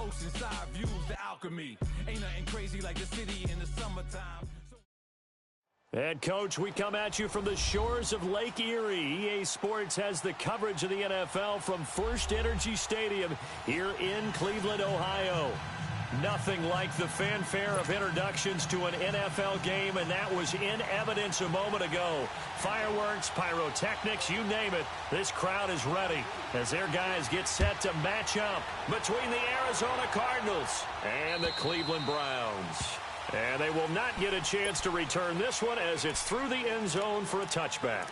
Oceanside views, the alchemy. Ain't nothing crazy like the city in the summertime. And, Coach, we come at you from the shores of Lake Erie. EA Sports has the coverage of the NFL from First Energy Stadium here in Cleveland, Ohio. Nothing like the fanfare of introductions to an NFL game, and that was in evidence a moment ago. Fireworks, pyrotechnics, you name it, this crowd is ready as their guys get set to match up between the Arizona Cardinals and the Cleveland Browns. And they will not get a chance to return this one as it's through the end zone for a touchback.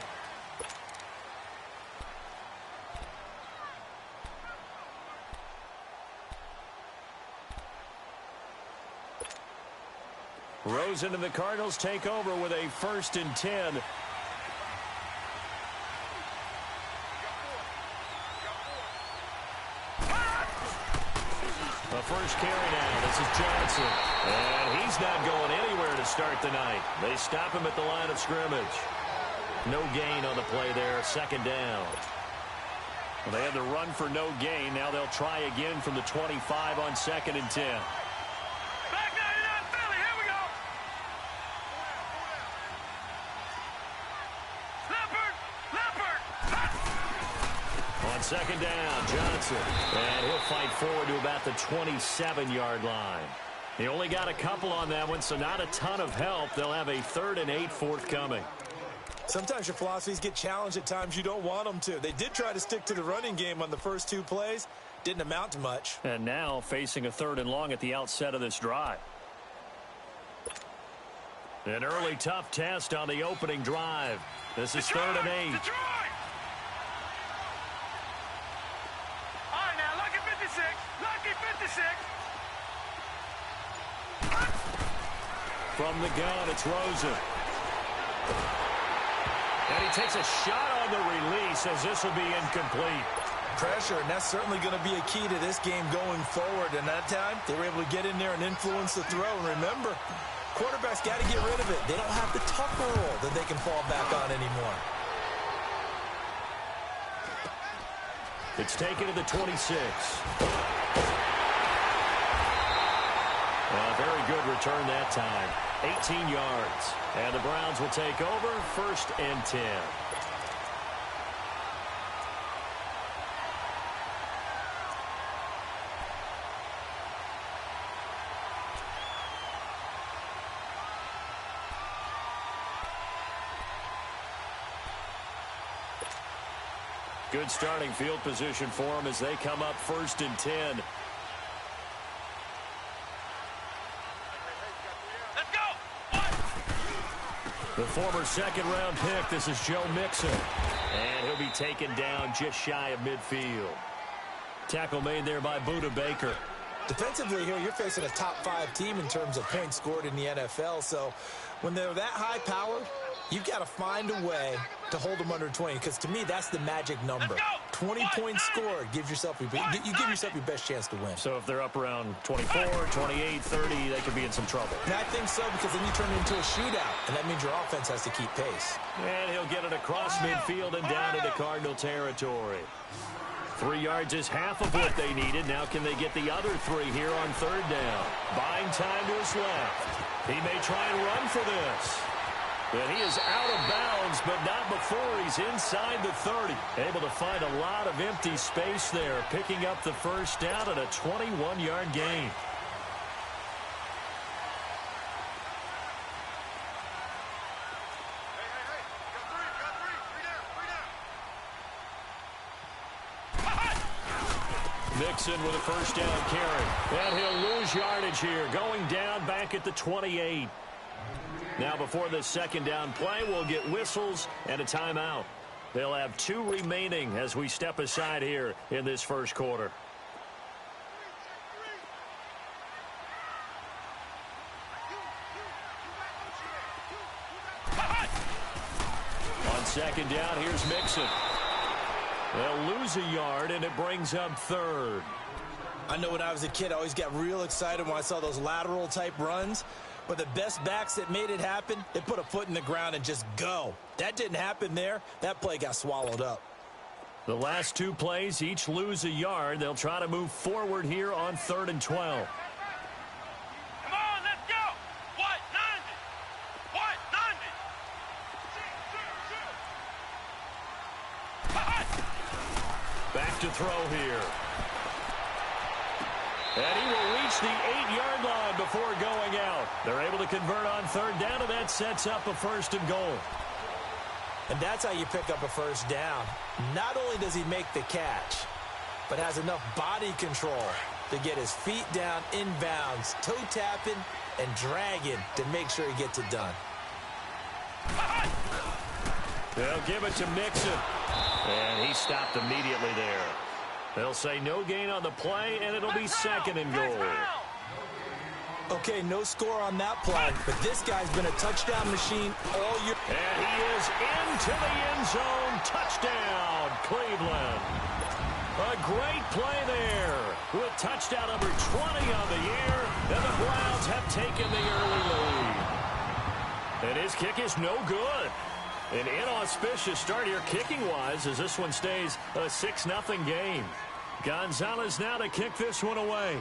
Rosen and the Cardinals take over with a 1st and 10. The first carry now. This is Johnson. And he's not going anywhere to start the night. They stop him at the line of scrimmage. No gain on the play there. 2nd down. Well, they had the run for no gain. Now they'll try again from the 25 on 2nd and 10. On 2nd down, Johnson. And he'll fight forward to about the 27-yard line. He only got a couple on that one, so not a ton of help. They'll have a 3rd and 8 forthcoming. Sometimes your philosophies get challenged at times you don't want them to. They did try to stick to the running game on the first 2 plays. Didn't amount to much. And now facing a 3rd and long at the outset of this drive. An early tough test on the opening drive. This is Detroit, 3rd and 8. Detroit! All right, now, lucky 56. Lucky 56. From the gun, it's Rosen. And he takes a shot on the release as this will be incomplete. Pressure, and that's certainly going to be a key to this game going forward. And that time, they were able to get in there and influence the throw. And remember, quarterbacks got to get rid of it. They don't have the tougher role that they can fall back on anymore. It's taken to the 26. A very good return that time. 18 yards. And the Browns will take over 1st and 10. Good starting field position for them as they come up 1st and 10. Let's go! The former 2nd-round pick, this is Joe Mixon. And he'll be taken down just shy of midfield. Tackle made there by Budda Baker. Defensively here, you're facing a top 5 team in terms of points scored in the NFL. So when they're that high-powered, you've got to find a way to hold them under 20, because to me, that's the magic number. 20 points scored gives yourself you give yourself your best chance to win. So if they're up around 24, 28, 30, they could be in some trouble. And I think so, because then you turn it into a shootout, and that means your offense has to keep pace. And he'll get it across midfield and down into Cardinal territory. 3 yards is half of what they needed. Now can they get the other 3 here on 3rd down? Buying time to his left. He may try and run for this. And he is out of bounds, but not before he's inside the 30. Able to find a lot of empty space there, picking up the 1st down and a 21-yard gain. Mixon with a 1st down carry. And he'll lose yardage here, going down back at the 28. Now before the 2nd down play, we'll get whistles and a timeout. They'll have 2 remaining as we step aside here in this 1st quarter. On 2nd down, here's Mixon. They'll lose a yard, and it brings up 3rd. I know when I was a kid, I always got real excited when I saw those lateral-type runs. But the best backs that made it happen, they put a foot in the ground and just go. That didn't happen there. That play got swallowed up. The last two plays each lose a yard. They'll try to move forward here on 3rd and 12. Come on, let's go. What? 90. What? 90. Back to throw here. And he will reach the 8-yard line before going out. They're able to convert on 3rd down, and that sets up a 1st and goal. And that's how you pick up a 1st down. Not only does he make the catch, but has enough body control to get his feet down inbounds, toe tapping and dragging to make sure he gets it done. They'll give it to Mixon. And he stopped immediately there. They'll say no gain on the play, and it'll be 2nd and goal. Okay, no score on that play, but this guy's been a touchdown machine all year. And he is into the end zone. Touchdown, Cleveland. A great play there with touchdown number 20 on the year, and the Browns have taken the early lead. And his kick is no good. An inauspicious start here kicking-wise as this one stays a 6-0 game. Gonzalez now to kick this one away.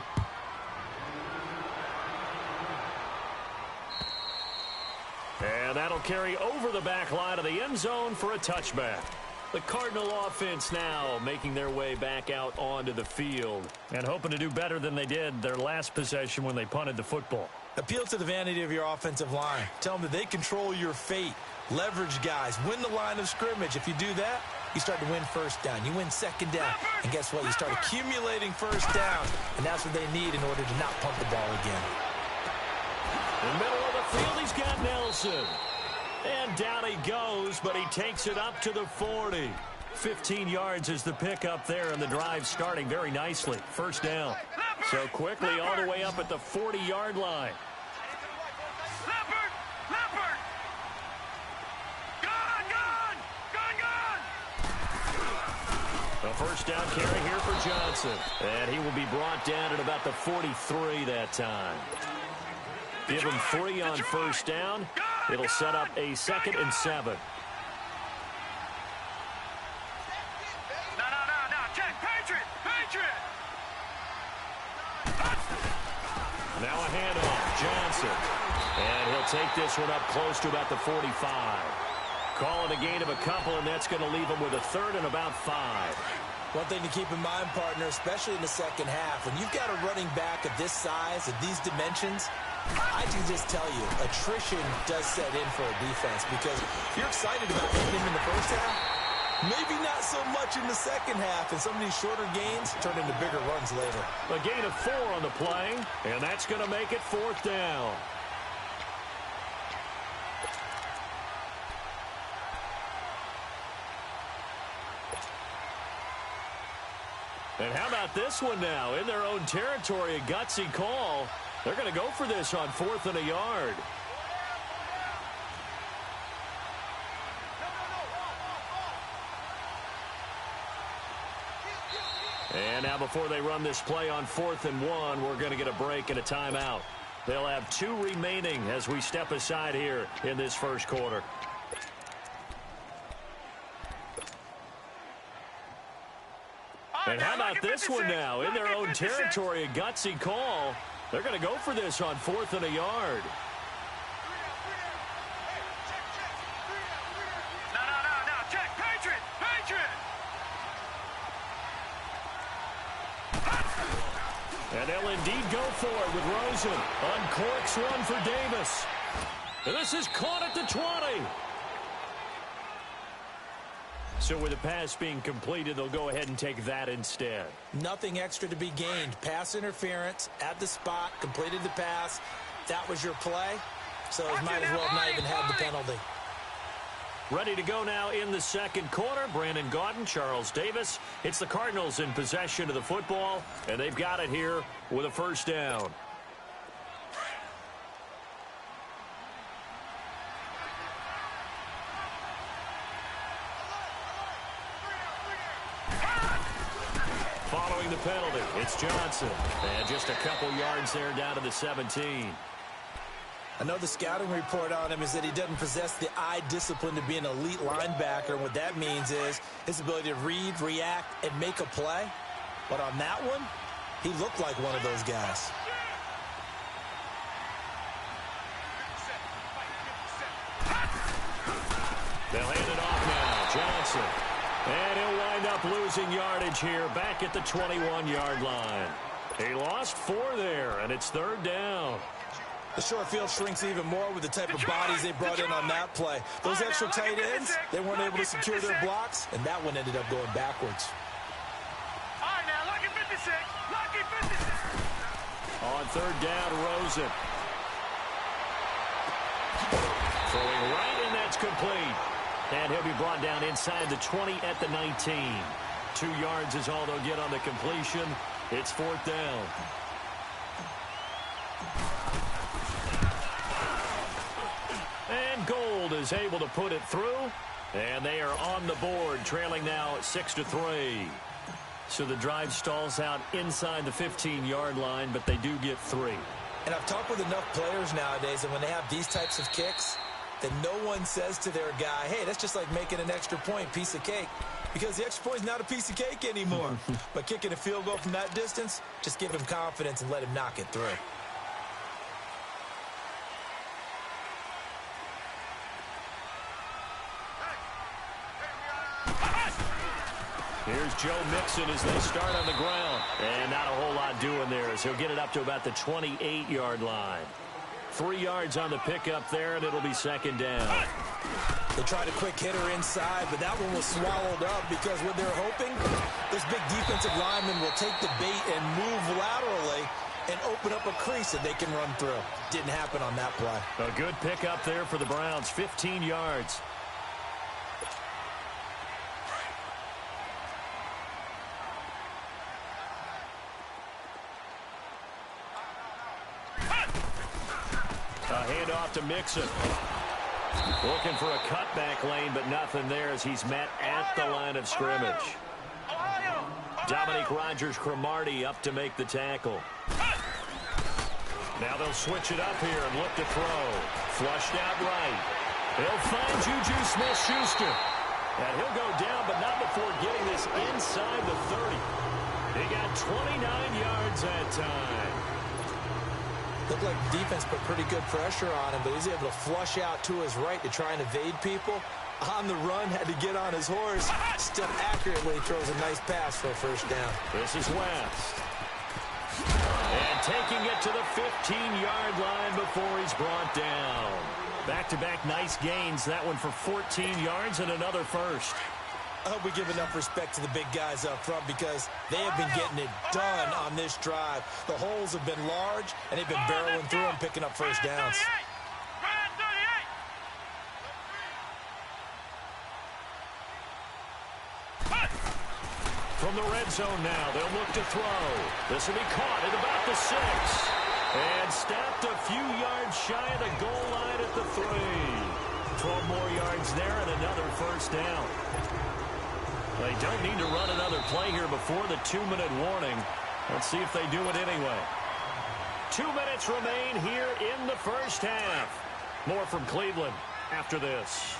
And that'll carry over the back line of the end zone for a touchback. The Cardinal offense now making their way back out onto the field and hoping to do better than they did their last possession when they punted the football. Appeal to the vanity of your offensive line. Tell them that they control your fate. Leverage guys. Win the line of scrimmage. If you do that, you start to win 1st down. You win 2nd down. And guess what? You start accumulating 1st down. And that's what they need in order to not punt the ball again. In the middle of the field, he's got Nelson. And down he goes, but he takes it up to the 40. 15 yards is the pickup there, and the drive starting very nicely. 1st down. So quickly all the way up at the 40-yard line. Leopard! Gone! A 1st down carry here for Johnson. And he will be brought down at about the 43 that time. Give him 3 on 1st down. It'll set up a 2nd and 7. No. Check. Patriot. Now a handoff. Johnson. And he'll take this one up close to about the 45. Call it a gain of a couple, and that's going to leave him with a 3rd and about 5. One thing to keep in mind, partner, especially in the 2nd half, when you've got a running back of this size, of these dimensions, I can just tell you, attrition does set in for a defense because you're excited about hitting him in the 1st half. Maybe not so much in the 2nd half, and some of these shorter gains turn into bigger runs later. A gain of 4 on the play, and that's going to make it 4th down. And how about this one now? In their own territory, a gutsy call. They're going to go for this on 4th and a yard. And now before they run this play on 4th and 1, we're going to get a break and a timeout. They'll have 2 remaining as we step aside here in this 1st quarter. And how about this one now? In their own territory, a gutsy call. They're going to go for this on 4th and a yard. No. Check. Patriot. And they'll indeed go for it with Rosen. Uncorks one for Davis. And this is caught at the 20. So with the pass being completed, they'll go ahead and take that instead. Nothing extra to be gained. Pass interference at the spot, completed the pass. That was your play. So you might as well have not even had the penalty. Ready to go now in the 2nd quarter. Brandon Gaudin, Charles Davis. It's the Cardinals in possession of the football, and they've got it here with a 1st down. Following the penalty, it's Johnson. And just a couple yards there down to the 17. I know the scouting report on him is that he doesn't possess the eye discipline to be an elite linebacker. And what that means is his ability to read, react, and make a play. But on that one, he looked like one of those guys. They'll hand it off now. Johnson. And he'll wind up losing yardage here back at the 21-yard line. He lost 4 there, and it's 3rd down. The short field shrinks even more with the type of bodies they brought in on that play. Those extra tight ends, they weren't able to secure their blocks, and that one ended up going backwards. All right, now, lucky 56. Lucky 56. On 3rd down, Rosen. Throwing right, and that's complete. And he'll be brought down inside the 20 at the 19. 2 yards is all they'll get on the completion. It's 4th down. And Gold is able to put it through. And they are on the board, trailing now 6-3. So the drive stalls out inside the 15-yard line, but they do get 3. And I've talked with enough players nowadays, and when they have these types of kicks, that no one says to their guy, hey, that's just like making an extra point, piece of cake. Because the extra point is not a piece of cake anymore. But kicking a field goal from that distance, just give him confidence and let him knock it through. Here's Joe Mixon as they start on the ground. And not a whole lot doing there as he'll get it up to about the 28-yard line. 3 yards on the pickup there, and it'll be 2nd down. They tried a quick hitter inside, but that one was swallowed up because what they're hoping, this big defensive lineman will take the bait and move laterally and open up a crease that they can run through. Didn't happen on that play. A good pickup there for the Browns, 15 yards. A handoff to Mixon. Looking for a cutback lane, but nothing there as he's met at the line of scrimmage. Dominique Rodgers-Cromartie up to make the tackle. Now they'll switch it up here and look to throw. Flushed out right. They'll find Juju Smith-Schuster. And he'll go down, but not before getting this inside the 30. He got 29 yards that time. Looked like the defense put pretty good pressure on him, but he's able to flush out to his right to try and evade people. On the run, had to get on his horse. Still accurately throws a nice pass for a 1st down. This is West. And taking it to the 15-yard line before he's brought down. Back-to-back nice gains. That one for 14 yards and another 1st. I hope we give enough respect to the big guys up front because they have been getting it done on this drive. The holes have been large, and they've been barreling through them, picking up 1st downs. From the red zone now, they'll look to throw. This will be caught at about the 6. And stopped a few yards shy of the goal line at the 3. 12 more yards there and another 1st down. They don't need to run another play here before the 2-minute warning. Let's see if they do it anyway. 2 minutes remain here in the 1st half. More from Cleveland after this.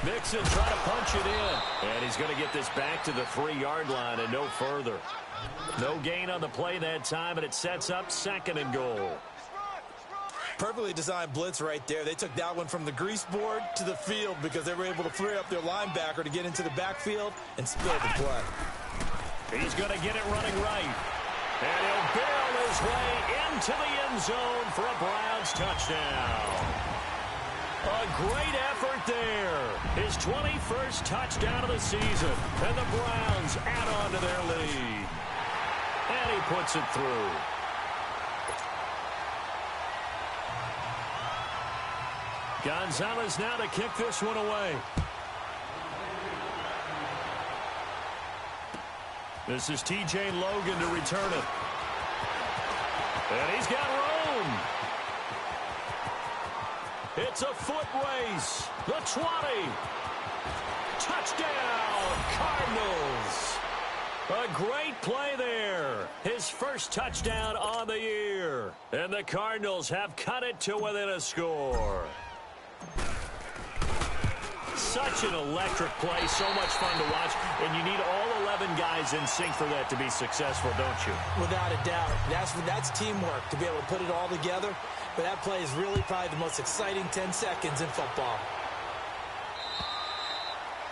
Mixon trying to punch it in. And he's going to get this back to the 3-yard line and no further. No gain on the play that time, and it sets up 2nd and goal. Perfectly designed blitz right there. They took that one from the grease board to the field because they were able to free up their linebacker to get into the backfield and spill the play. He's going to get it running right. And he'll barrel his way into the end zone for a Browns touchdown. A great effort there. His 21st touchdown of the season. And the Browns add on to their lead. And he puts it through. Gonzalez now to kick this one away. This is T.J. Logan to return it. And he's got room. It's a foot race. The 20. Touchdown, Cardinals. A great play there. His first touchdown on the year. And the Cardinals have cut it to within a score. Such an electric play, so much fun to watch, and you need all 11 guys in sync for that to be successful, don't you? Without a doubt. That's teamwork, to be able to put it all together. But that play is really probably the most exciting 10 seconds in football.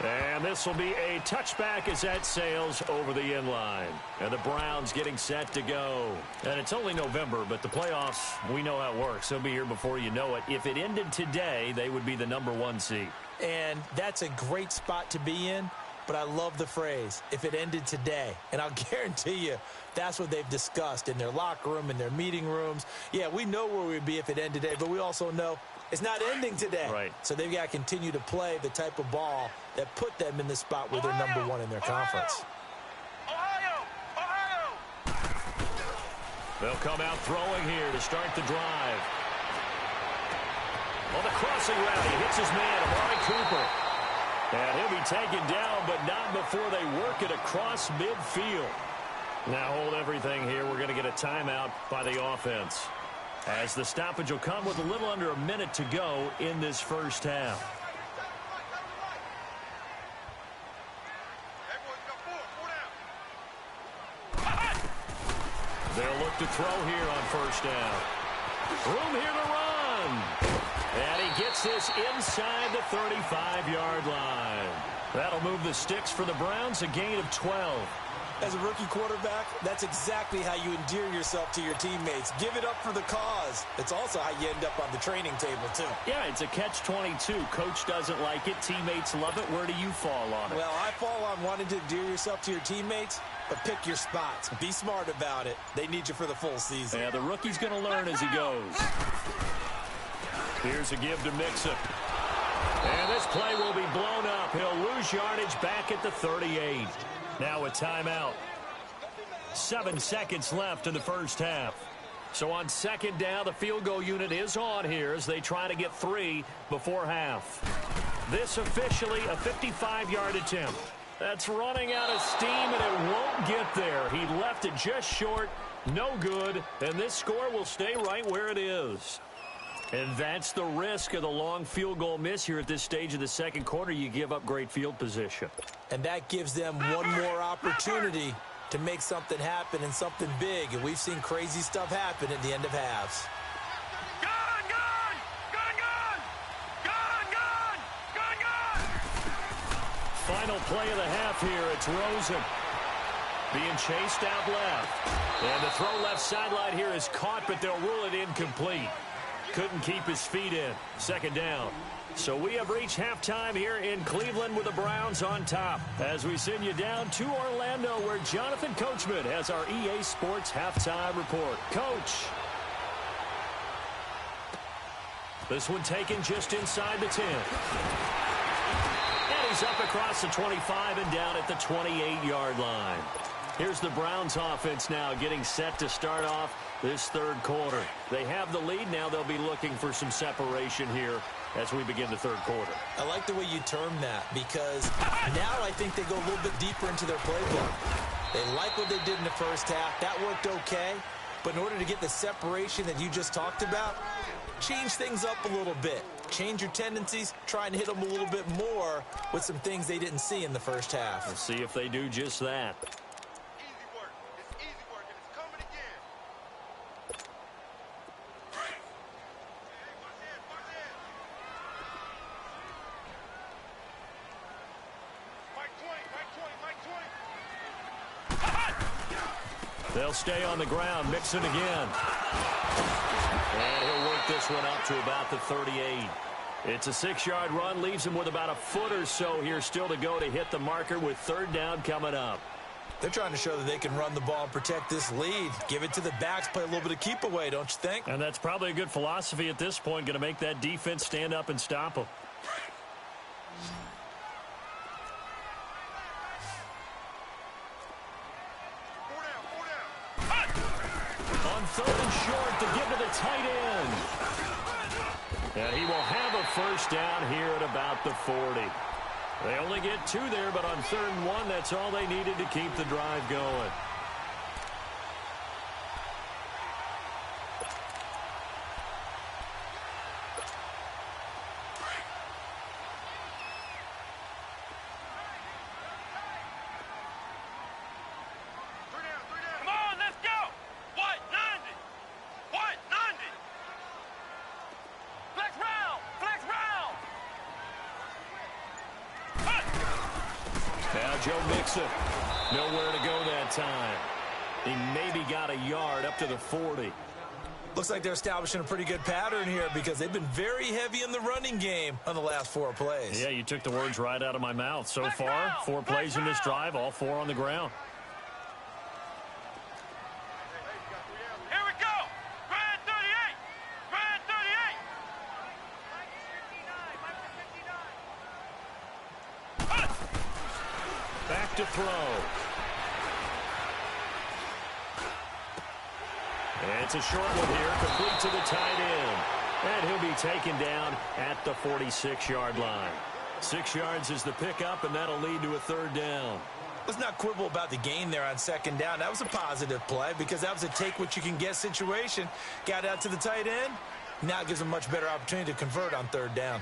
And this will be a touchback as that sails over the end line. And the Browns getting set to go. And it's only November, but the playoffs, we know how it works. They'll be here before you know it. If it ended today, they would be the #1 seed. And that's a great spot to be in, but I love the phrase, if it ended today. And I'll guarantee you that's what they've discussed in their locker room, in their meeting rooms. Yeah, we know where we'd be if it ended today, but we also know it's not ending today. Right. So they've got to continue to play the type of ball that put them in the spot where they're #1 in their conference. Ohio! They'll come out throwing here to start the drive. On the crossing route, he hits his man, Amari Cooper. And he'll be taken down, but not before they work it across midfield. Now hold everything here. We're going to get a timeout by the offense, as the stoppage will come with a little under a minute to go in this first half. They'll look to throw here on first down. Room here to run. And he gets this inside the 35-yard line. That'll move the sticks for the Browns, a gain of 12. As a rookie quarterback, that's exactly how you endear yourself to your teammates. Give it up for the cause. It's also how you end up on the training table, too. Yeah, it's a catch-22. Coach doesn't like it. Teammates love it. Where do you fall on it? Well, I fall on wanting to endear yourself to your teammates, but pick your spots. Be smart about it. They need you for the full season. Yeah, the rookie's going to learn as he goes. Here's a give to Mixon. And this play will be blown up. He'll lose yardage back at the 38. Now a timeout. 7 seconds left in the first half. So on second down, the field goal unit is on here as they try to get 3 before half. This officially a 55-yard attempt. That's running out of steam, and it won't get there. He left it just short. No good. And this score will stay right where it is. And that's the risk of the long field goal miss here at this stage of the second quarter. You give up great field position. And that gives them one more opportunity to make something happen and something big. And we've seen crazy stuff happen at the end of halves. Final play of the half here. It's Rosen being chased out left. And the throw left sideline here is caught, but they'll rule it incomplete. Couldn't keep his feet in. Second down. So we have reached halftime here in Cleveland with the Browns on top, as we send you down to Orlando, where Jonathan Coachman has our EA Sports halftime report. Coach. This one taken just inside the 10. And he's up across the 25 and down at the 28-yard line. Here's the Browns offense now getting set to start off this third quarter. They have the lead. Now they'll be looking for some separation here as we begin the third quarter. I like the way you term that, because now I think they go a little bit deeper into their playbook. They like what they did in the first half. That worked okay. But in order to get the separation that you just talked about, change things up a little bit. Change your tendencies, try and hit them a little bit more with some things they didn't see in the first half. Let's see if they do just that. They'll stay on the ground. Mixon again. And he'll work this one up to about the 38. It's a 6-yard run. Leaves him with about a foot or so here still to go to hit the marker with third down coming up. They're trying to show that they can run the ball and protect this lead. Give it to the backs, play a little bit of keep away, don't you think? And that's probably a good philosophy at this point. Going to make that defense stand up and stop them. Third and short to give to the tight end. And he will have a first down here at about the 40. They only get 2 there, but on 3rd and 1, that's all they needed to keep the drive going. Joe Mixon, nowhere to go that time. He maybe got a yard up to the 40. Looks like they're establishing a pretty good pattern here because they've been very heavy in the running game on the last 4 plays. Yeah, you took the words right out of my mouth. So far, 4 plays in this drive, all 4 on the ground. Here we go. Brad 38. Brad 38. Back to throw. It's a short one here, complete to the tight end. And he'll be taken down at the 46-yard line. 6 yards is the pickup, and that'll lead to a 3rd down. Let's not quibble about the gain there on 2nd down. That was a positive play because that was a take-what-you-can-get situation. Got out to the tight end. Now it gives him a much better opportunity to convert on 3rd down.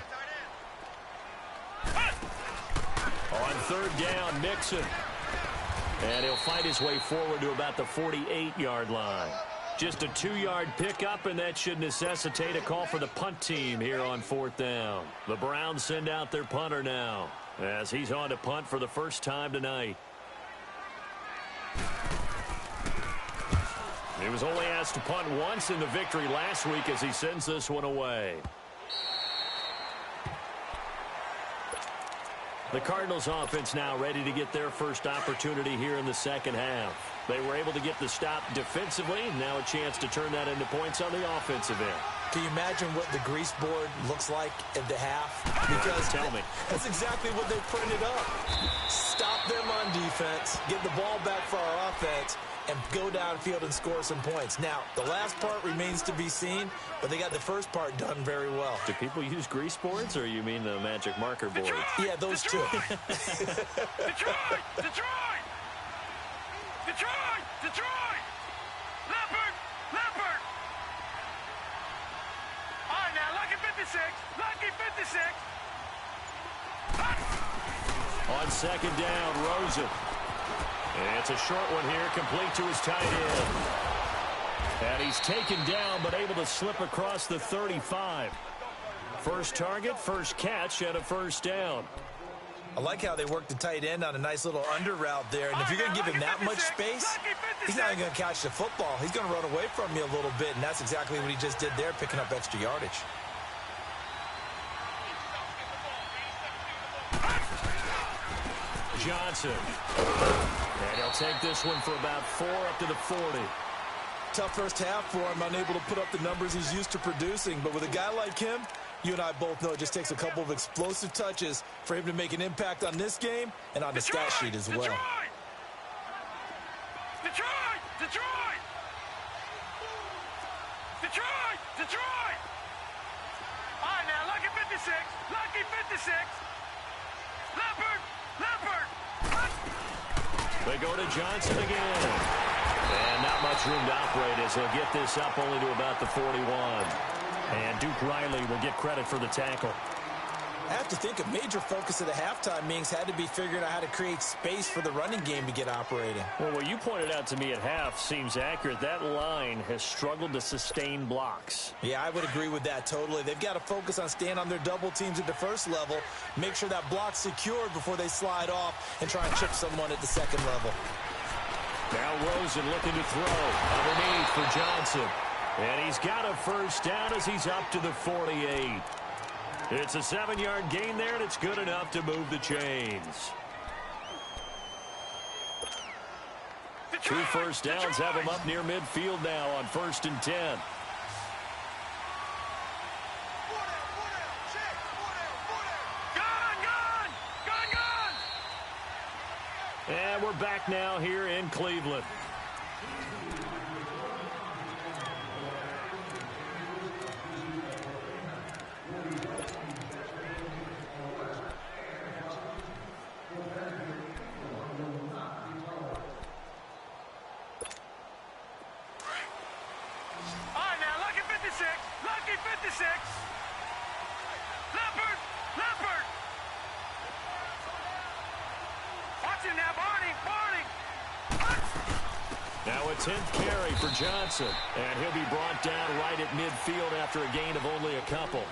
On 3rd down, Mixon. And he'll fight his way forward to about the 48-yard line. Just a 2-yard pickup, and that should necessitate a call for the punt team here on 4th down. The Browns send out their punter now as he's on to punt for the first time tonight. He was only asked to punt once in the victory last week as he sends this one away. The Cardinals offense now ready to get their first opportunity here in the 2nd half. They were able to get the stop defensively. Now a chance to turn that into points on the offensive end. Can you imagine what the grease board looks like at the half? Because tell me. That's exactly what they printed up. Stop them on defense, get the ball back for our offense, and go downfield and score some points. Now, the last part remains to be seen, but they got the first part done very well. Do people use grease boards, or you mean the magic marker boards? Yeah, those two. Detroit! Detroit! Detroit! Detroit! Leopard! Leopard! All right, now, lucky 56. Lucky 56. On 2nd down, Rosen. And it's a short one here, complete to his tight end. And he's taken down, but able to slip across the 35. First target, first catch, and a 1st down. I like how they work the tight end on a nice little under route there. And if you're going to give him that much space, he's not even going to catch the football. He's going to run away from you a little bit, and that's exactly what he just did there, picking up extra yardage. Johnson. And he'll take this one for about 4 up to the 40. Tough first half for him, unable to put up the numbers he's used to producing. But with a guy like him, you and I both know it just takes a couple of explosive touches for him to make an impact on this game and on the stat sheet as well. Detroit! Detroit! Detroit! Detroit! All right, now, lucky 56. Lucky 56. Leopard! Leopard! They go to Johnson again. And not much room to operate as he'll get this up only to about the 41. And Duke Riley will get credit for the tackle. I have to think a major focus of the halftime meetings had to be figuring out how to create space for the running game to get operating. Well, what you pointed out to me at half seems accurate. That line has struggled to sustain blocks. Yeah, I would agree with that totally. They've got to focus on staying on their double teams at the first level, make sure that block's secured before they slide off and try and chip someone at the second level. Now Rosen looking to throw underneath for Johnson. And he's got a 1st down as he's up to the 48. It's a 7-yard gain there, and it's good enough to move the chains. Detroit, 2 first downs Detroit. have him up near midfield now on 1st and 10. And we're back now here in Cleveland. Watch it now, Barney. Now a 10th carry for Johnson, and he'll be brought down right at midfield after a gain of only a couple.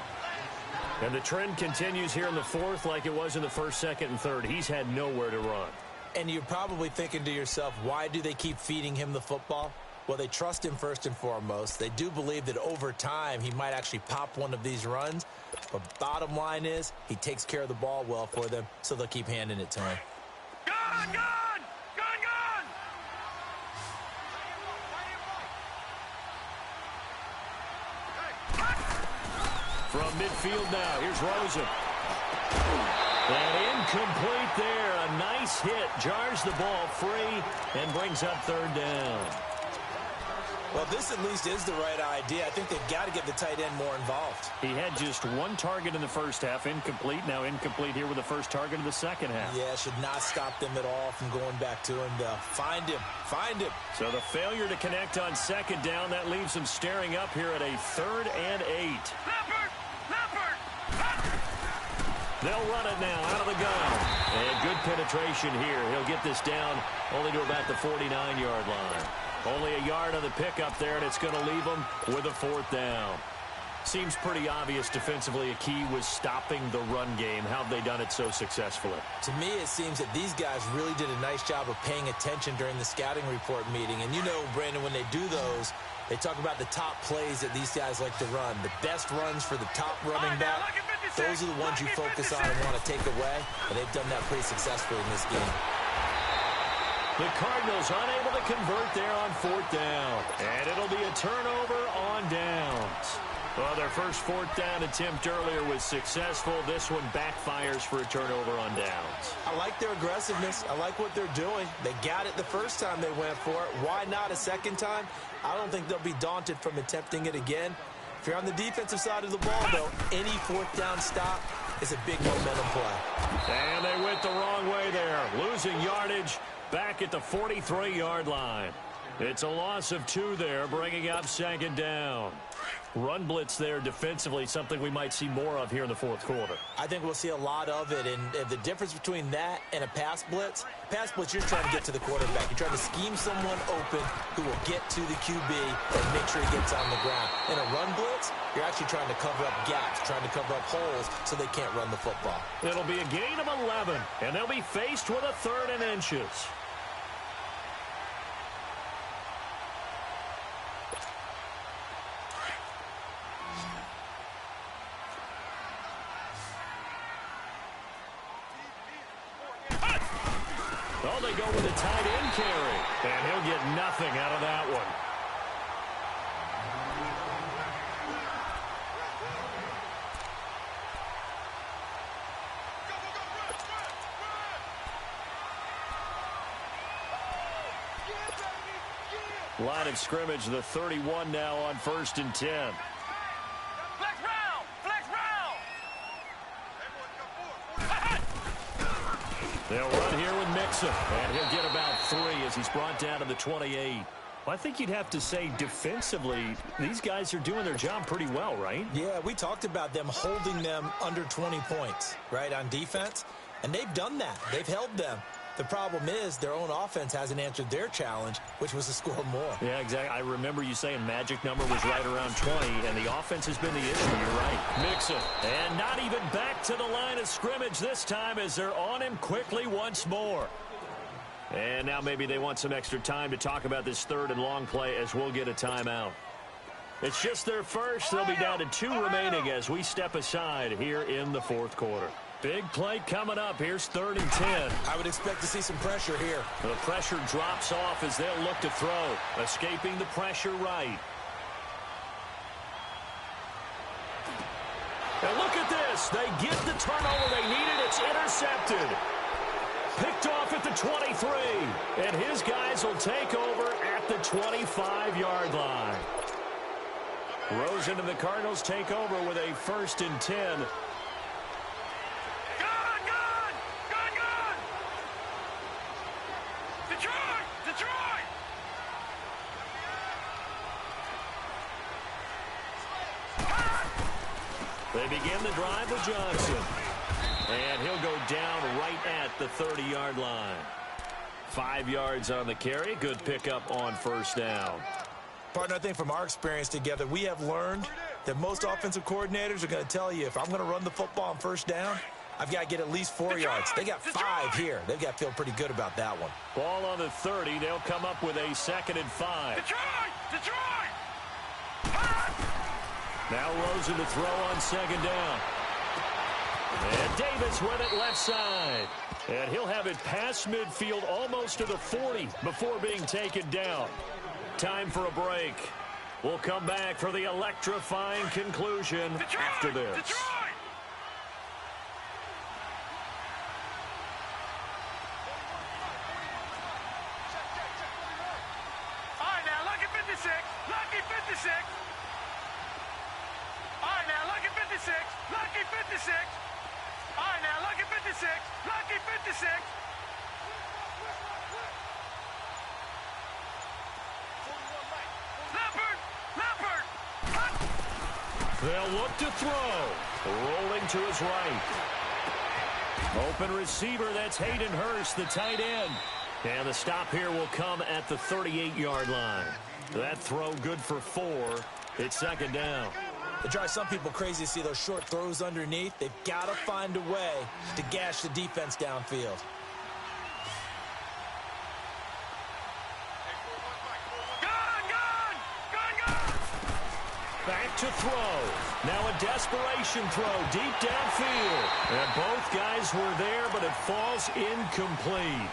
And the trend continues here in the fourth like it was in the first, second, and third. He's had nowhere to run. And you're probably thinking to yourself, why do they keep feeding him the football? Well, they trust him first and foremost. They do believe that over time he might actually pop one of these runs. But bottom line is he takes care of the ball well for them, so they'll keep handing it to him. Gun! From midfield now, here's Rosen. And incomplete there. A nice hit. Jars the ball free and brings up third down. Well, this at least is the right idea. I think they've got to get the tight end more involved. He had just one target in the first half, incomplete. Now incomplete here with the first target of the second half. Yeah, should not stop them at all from going back to him. Find him. So the failure to connect on second down, that leaves them staring up here at a 3rd and 8. Leopard! They'll run it now out of the gun. And good penetration here. He'll get this down only to about the 49-yard line. Only a yard on the pickup there, and it's going to leave them with a 4th down. Seems pretty obvious defensively a key was stopping the run game. How have they done it so successfully? To me, it seems that these guys really did a nice job of paying attention during the scouting report meeting. And you know, Brandon, when they do those, they talk about the top plays that these guys like to run. The best runs for the top running back, those are the ones you focus on and want to take away. And they've done that pretty successfully in this game. The Cardinals unable to convert there on 4th down. And it'll be a turnover on downs. Well, their first 4th down attempt earlier was successful. This one backfires for a turnover on downs. I like their aggressiveness. I like what they're doing. They got it the first time they went for it. Why not a second time? I don't think they'll be daunted from attempting it again. If you're on the defensive side of the ball, though, any 4th down stop is a big momentum play. And they went the wrong way there, losing yardage back at the 43-yard line. It's a loss of 2 there, bringing up 2nd down. Run blitz there defensively, something we might see more of here in the fourth quarter. I think we'll see a lot of it, and the difference between that and a pass blitz, you're trying to get to the quarterback. You're trying to scheme someone open who will get to the QB and make sure he gets on the ground. In a run blitz, you're actually trying to cover up gaps, trying to cover up holes so they can't run the football. It'll be a gain of 11, and they'll be faced with a 3rd and inches. Oh, they go with a tight end carry, and he'll get nothing out of that one. Line of scrimmage, the 31 now on 1st and 10. Flex round! They'll run here with Mixon, and he'll get about 3 as he's brought down to the 28. Well, I think you'd have to say defensively, these guys are doing their job pretty well, right? Yeah, we talked about them holding them under 20 points, right, on defense, and they've done that. They've held them. The problem is their own offense hasn't answered their challenge, which was to score more. Yeah, exactly. I remember you saying magic number was right around 20, and the offense has been the issue. You're right. Mixon, and not even back to the line of scrimmage this time as they're on him quickly once more. And now maybe they want some extra time to talk about this 3rd and long play as we'll get a timeout. It's just their first. They'll be down to 2 remaining as we step aside here in the fourth quarter. Big play coming up. Here's 3rd and 10. I would expect to see some pressure here. The pressure drops off as they'll look to throw. Escaping the pressure right. And look at this. They get the turnover they needed. It's intercepted. Picked off at the 23. And his guys will take over at the 25-yard line. Rosen and the Cardinals take over with a 1st and 10. Detroit! They begin the drive with Johnson. And he'll go down right at the 30-yard line. 5 yards on the carry. Good pickup on first down. Partner, I think from our experience together, we have learned that most offensive coordinators are going to tell you, if I'm going to run the football on first down, I've got to get at least 4 yards. They got 5 here. They've got to feel pretty good about that one. Ball on the 30. They'll come up with a 2nd and 5. Detroit! Now Rosen to throw on 2nd down. And Davis with it left side. And he'll have it past midfield almost to the 40 before being taken down. Time for a break. We'll come back for the electrifying conclusion after this. Detroit! All right, now, lucky 56. Lucky 56. All right, now, lucky 56. Lucky 56. All right, now, lucky 56. Lucky 56. Leopard! They'll look to throw. Rolling to his right. Open receiver, that's Hayden Hurst, the tight end. And the stop here will come at the 38-yard line. That throw good for 4. It's 2nd down. It drives some people crazy to see those short throws underneath. They've got to find a way to gash the defense downfield. Back to throw. Now a desperation throw deep downfield. And both guys were there, but it falls incomplete.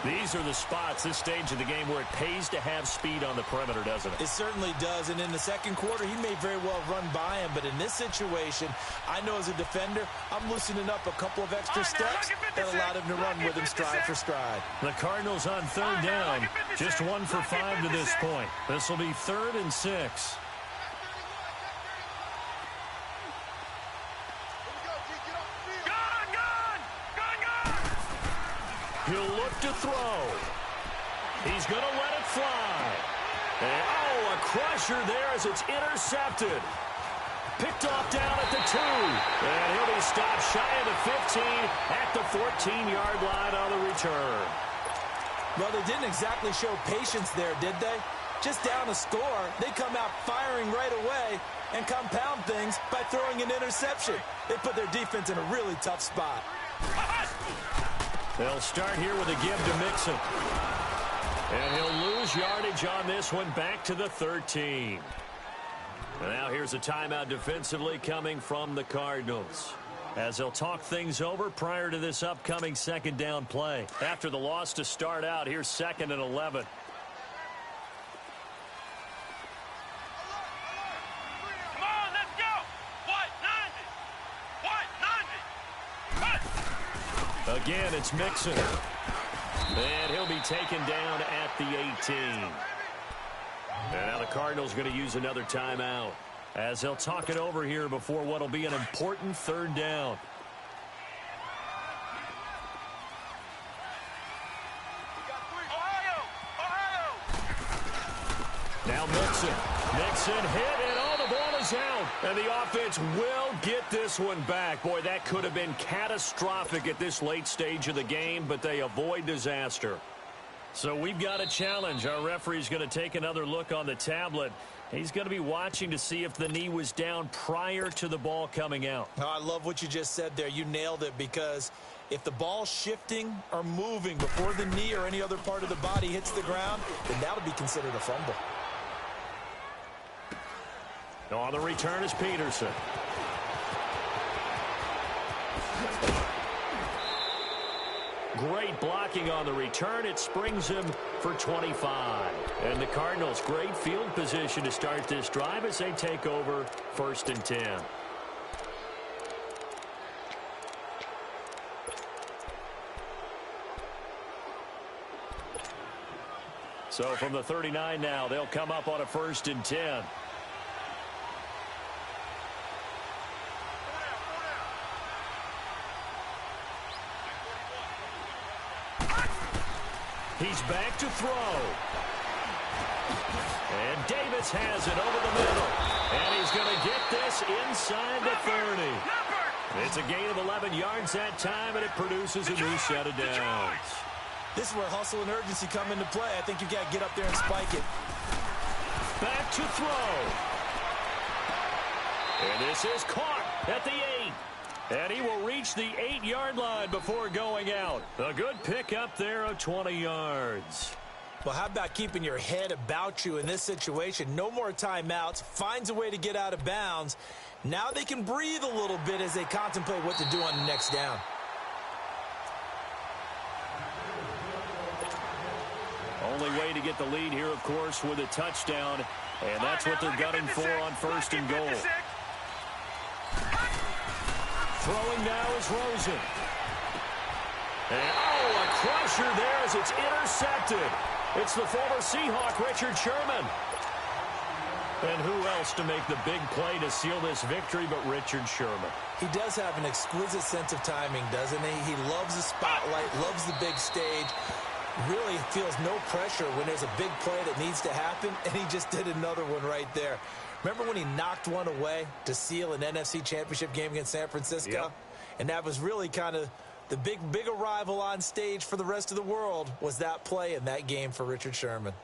These are the spots, this stage of the game, where it pays to have speed on the perimeter, doesn't it? It certainly does, and in the second quarter, he may very well run by him, but in this situation, I know as a defender, I'm loosening up a couple of extra steps that allowed him to run with him stride for stride. The Cardinals on 3rd down, just 1 for 5 to this point. This will be 3rd and 6. He'll look to throw. He's going to let it fly. And, oh, a crusher there as it's intercepted. Picked off down at the 2. And he'll be stopped shy of the 15 at the 14-yard line on the return. Well, they didn't exactly show patience there, did they? Just down a score, they come out firing right away and compound things by throwing an interception. They put their defense in a really tough spot. They'll start here with a give to Mixon. And he'll lose yardage on this one back to the 13. And now here's a timeout defensively coming from the Cardinals, as they'll talk things over prior to this upcoming 2nd down play. After the loss to start out, here's 2nd and 11. Come on, let's go! What? 90! What? Again, it's Mixon. And he'll be taken down at the 18. And now the Cardinals going to use another timeout, as they'll talk it over here before what will be an important 3rd down. Now Mixon hit, and all the ball is out. And the offense will get this one back. Boy, that could have been catastrophic at this late stage of the game, but they avoid disaster. So we've got a challenge. Our referee's going to take another look on the tablet. He's going to be watching to see if the knee was down prior to the ball coming out. Oh, I love what you just said there. You nailed it, because if the ball's shifting or moving before the knee or any other part of the body hits the ground, then that'll be considered a fumble. On the return is Peterson. Great blocking on the return. It springs him for 25. And the Cardinals, great field position to start this drive as they take over 1st and 10. So from the 39 now, they'll come up on a 1st and 10. He's back to throw. And Davis has it over the middle. And he's going to get this inside the 30. It's a gain of 11 yards that time, and it produces a new set of downs. This is where hustle and urgency come into play. I think you've got to get up there and spike it. Back to throw. And this is caught at the 8. And he will reach the 8-yard line before going out. A good pickup there of 20 yards. Well, how about keeping your head about you in this situation? No more timeouts. Finds a way to get out of bounds. Now they can breathe a little bit as they contemplate what to do on the next down. Only way to get the lead here, of course, with a touchdown. And that's what they're gunning for on first and goal. Throwing now is Rosen. And, oh, a crusher there as it's intercepted. It's the former Seahawk, Richard Sherman. And who else to make the big play to seal this victory but Richard Sherman? He does have an exquisite sense of timing, doesn't he? He loves the spotlight, loves the big stage. Really feels no pressure when there's a big play that needs to happen, and he just did another one right there. Remember when he knocked one away to seal an NFC Championship game against San Francisco? Yep. And that was really kind of the big arrival on stage for the rest of the world was that play in that game for Richard Sherman.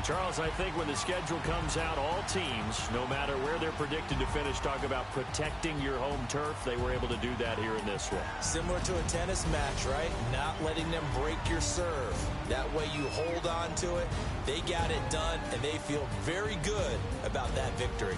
Charles, I think when the schedule comes out, all teams, no matter where they're predicted to finish, talk about protecting your home turf. They were able to do that here in this one. Similar to a tennis match, right? Not letting them break your serve. That way you hold on to it. They got it done, and they feel very good about that victory.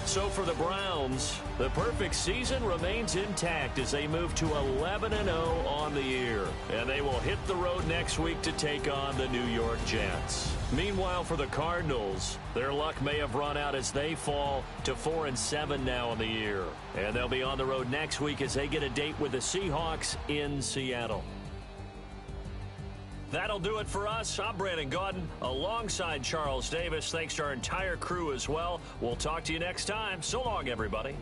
So for the Browns, the perfect season remains intact as they move to 11-0 on the year. And they will hit the road next week to take on the New York Jets. Meanwhile, for the Cardinals, their luck may have run out as they fall to 4-7 now in the year. And they'll be on the road next week as they get a date with the Seahawks in Seattle. That'll do it for us. I'm Brandon Gaudin alongside Charles Davis. Thanks to our entire crew as well. We'll talk to you next time. So long, everybody.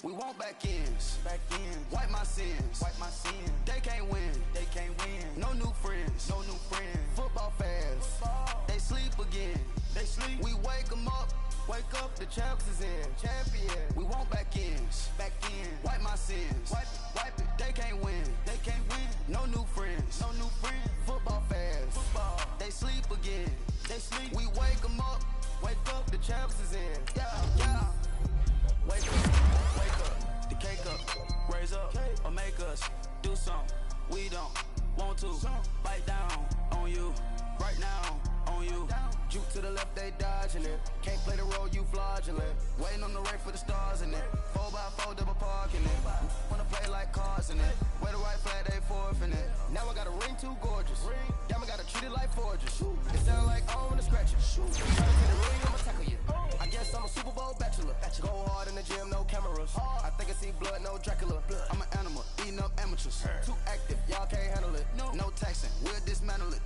We want back ends. Wipe my sins. They can't win. No new friends. Football fans. They sleep again. We wake them up. The champs is in. We want back ends. Wipe my sins. Wipe it. They can't win. No new friends. Football fans. They sleep again. We wake them up. The champs is in. Yeah. Wake up. The cake up. Raise up. Or make us do something we don't want to. Bite down on you. Right now on you. Juke to the left, they dodging it. Can't play the role, you fraudulent. Waiting on the right for the stars in it. 4x4 double parking it. Wanna play like cars in it. Wear the right flag, they forfeiting it. Now I got a ring too gorgeous. Damn, I gotta treat it like forges. It sound like I wanna scratch it. Trying to get a ring, I'ma tackle you. I guess I'm a Super Bowl bachelor. Go hard in the gym, no cameras. I think I see blood, no Dracula. I'm an animal, eating up amateurs. Too active, y'all can't handle it. No taxing, we'll dismantle it.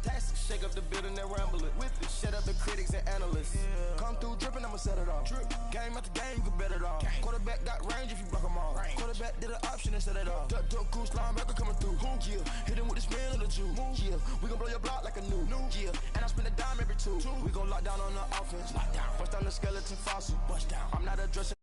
Shake up the building and ramble it. Shut up the critics and analysts. Come through dripping, I'ma set it off. Game after game, you can bet it off. Quarterback got range if you block them all. Quarterback did an option and set it off. Duck goose linebacker coming through. Yeah, hit him with the spin of the Jew. Yeah, we gon' blow your block like a new. Yeah, and I spend a dime every two. We gon' lock down on the offense. Bust down the skeleton fossil. I'm not addressing